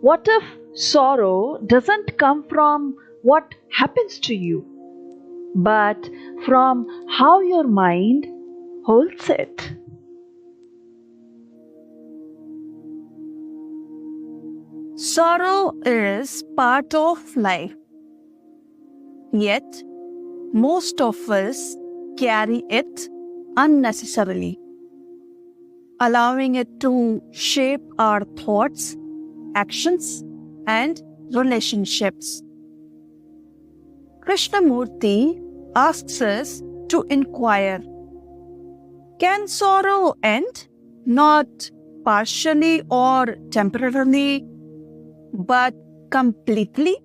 What if sorrow doesn't come from what happens to you, but from how your mind holds it? Sorrow is part of life, yet most of us carry it unnecessarily, allowing it to shape our thoughts, actions, and relationships. Krishnamurti asks us to inquire, can sorrow end? Not partially or temporarily, but completely?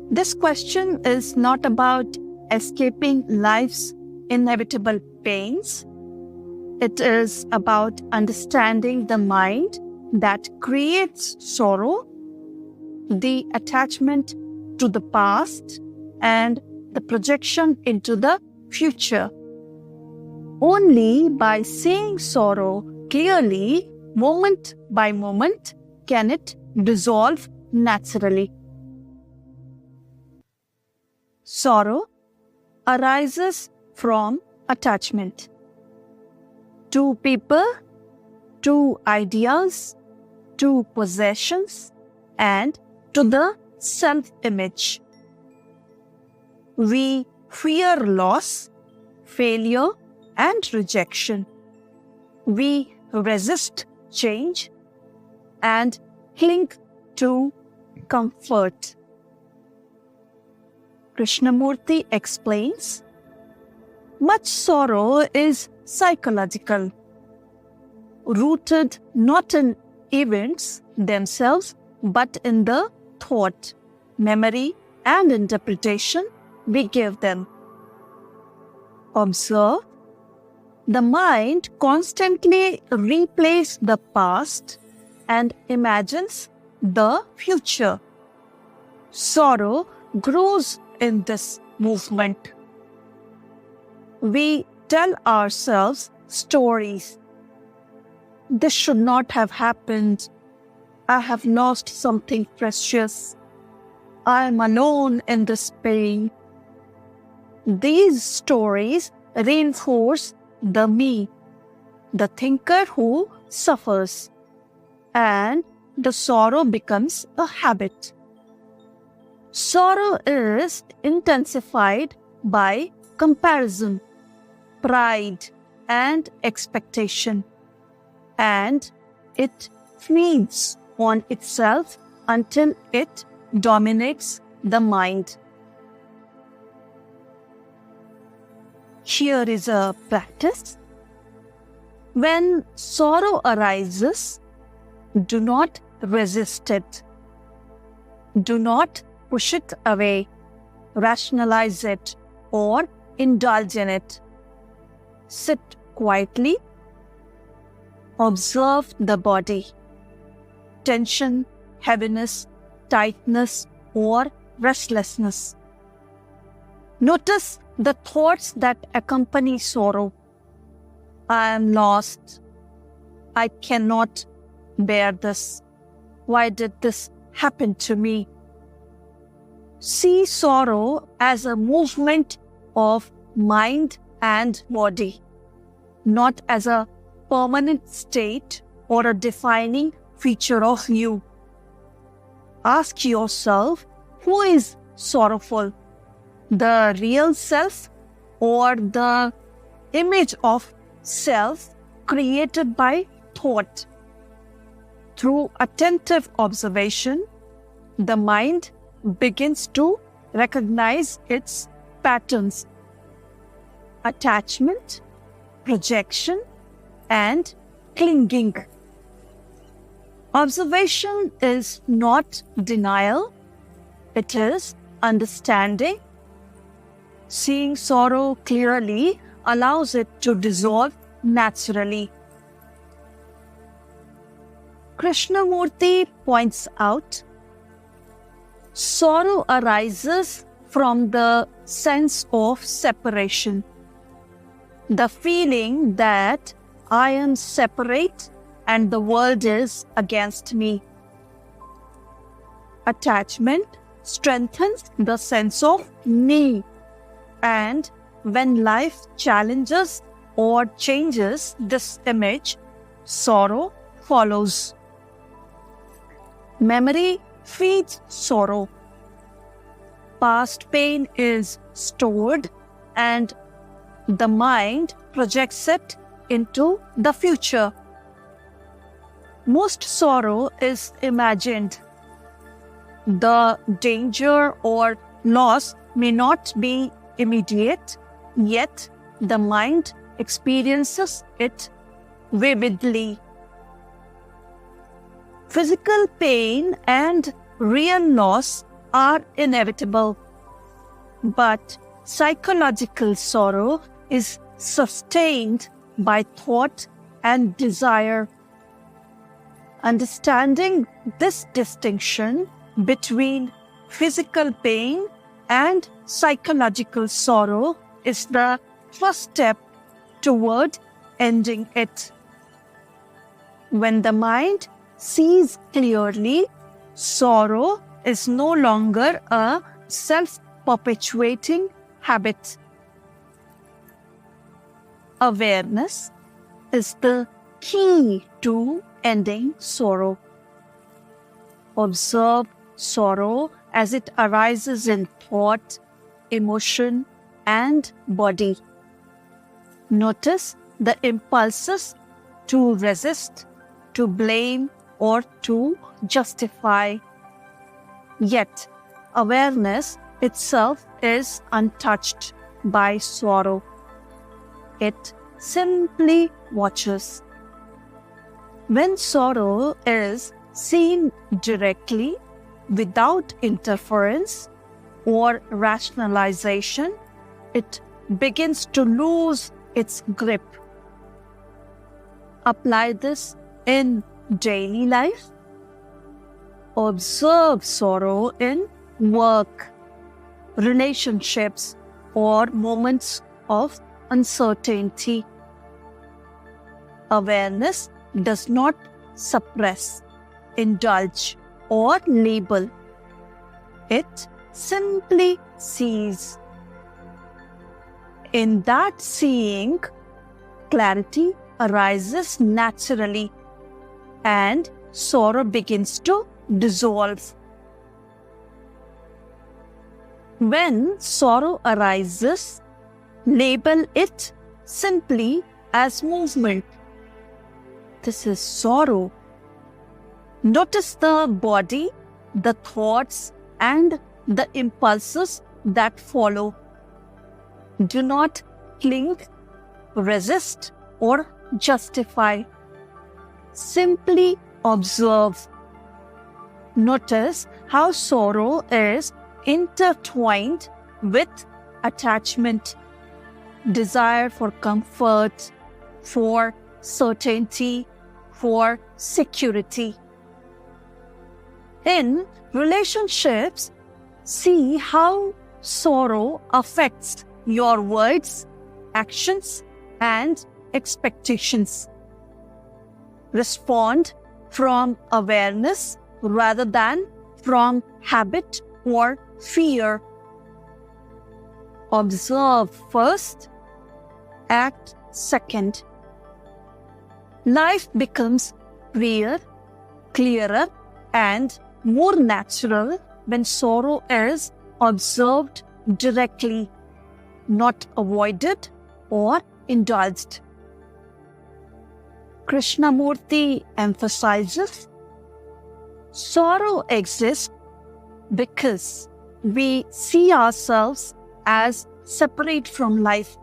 This question is not about escaping life's inevitable pains. It is about understanding the mind that creates sorrow, the attachment to the past, and the projection into the future. Only by seeing sorrow clearly, moment by moment, can it dissolve naturally. Sorrow arises from attachment to people, to ideas, to possessions, and to the self-image. We fear loss, failure, and rejection. We resist change and cling to comfort. Krishnamurti explains, much sorrow is psychological, rooted not in events themselves, but in the thought, memory, and interpretation we give them. Observe, the mind constantly replays the past and imagines the future. Sorrow grows in this movement. We tell ourselves stories. This should not have happened. I have lost something precious. I am alone in this pain. These stories reinforce the me, the thinker who suffers, and the sorrow becomes a habit. Sorrow is intensified by comparison, pride, and expectation, and it feeds on itself until it dominates the mind. Here is a practice. When sorrow arises, do not resist it. Do not push it away, rationalize it, or indulge in it. Sit quietly. Observe the body. Tension, heaviness, tightness, or restlessness. Notice the thoughts that accompany sorrow. I am lost. I cannot bear this. Why did this happen to me? See sorrow as a movement of mind and body, not as a permanent state or a defining feature of you. Ask yourself, who is sorrowful? The real self or the image of self created by thought? Through attentive observation, the mind begins to recognize its patterns: attachment, projection, and clinging. Observation is not denial, it is understanding. Seeing sorrow clearly allows it to dissolve naturally. Krishnamurti points out, sorrow arises from the sense of separation, the feeling that I am separate and the world is against me. Attachment strengthens the sense of me, and when life challenges or changes this image, sorrow follows. Memory feeds sorrow. Past pain is stored and the mind projects it into the future. Most sorrow is imagined. The danger or loss may not be immediate, yet the mind experiences it vividly. Physical pain and real loss are inevitable, but psychological sorrow is sustained by thought and desire. Understanding this distinction between physical pain and psychological sorrow is the first step toward ending it. When the mind sees clearly, sorrow is no longer a self-perpetuating habit. Awareness is the key to ending sorrow. Observe sorrow as it arises in thought, emotion, and body. Notice the impulses to resist, to blame, or to justify. Yet, awareness itself is untouched by sorrow. It simply watches. When sorrow is seen directly, without interference or rationalization, it begins to lose its grip. Apply this in daily life. Observe sorrow in work, relationships, or moments of uncertainty. Awareness does not suppress, indulge, or label. It simply sees. In that seeing, clarity arises naturally and sorrow begins to dissolve. When sorrow arises, label it simply as movement. This is sorrow. Notice the body, the thoughts, and the impulses that follow. Do not cling, resist, or justify. Simply observe. Notice how sorrow is intertwined with attachment, desire for comfort, for certainty, for security. In relationships, see how sorrow affects your words, actions, and expectations. Respond from awareness rather than from habit or fear. Observe first, act second. Life becomes clearer, and more natural when sorrow is observed directly, not avoided or indulged. Krishnamurti emphasizes sorrow exists because we see ourselves as separate from life.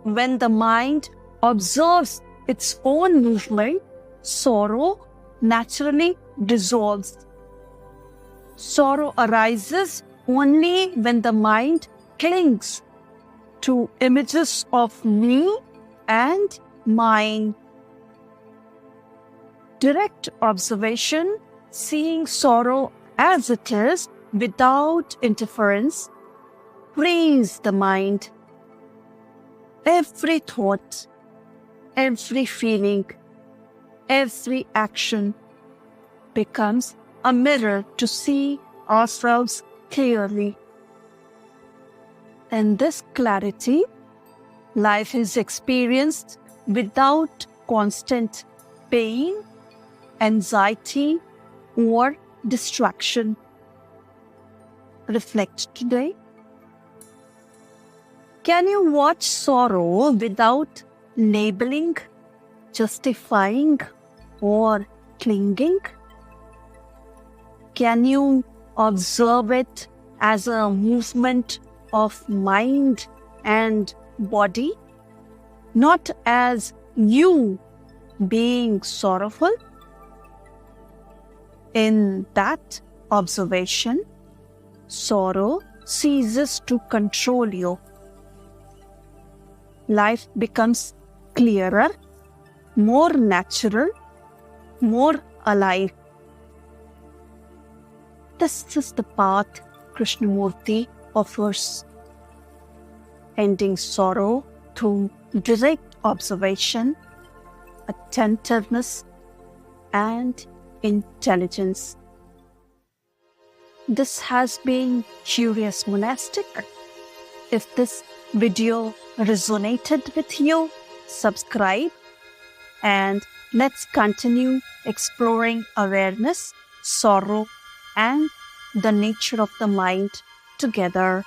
When the mind observes its own movement, sorrow naturally dissolves. Sorrow arises only when the mind clings to images of me and mine. Direct observation, seeing sorrow as it is without interference, frees the mind. Every thought, every feeling, Every action becomes a mirror to see ourselves clearly. In this clarity, life is experienced without constant pain, anxiety, or distraction. Reflect today. Can you watch sorrow without labeling, justifying, or clinging? Can you observe it as a movement of mind and body, not as you being sorrowful? In that observation, sorrow ceases to control you. Life becomes clearer, more natural, more alive. This is the path Krishnamurti offers, ending sorrow through direct observation, attentiveness, and intelligence. This has been Curious Monastic. If this video resonated with you, subscribe and let's continue exploring awareness, sorrow, and the nature of the mind together.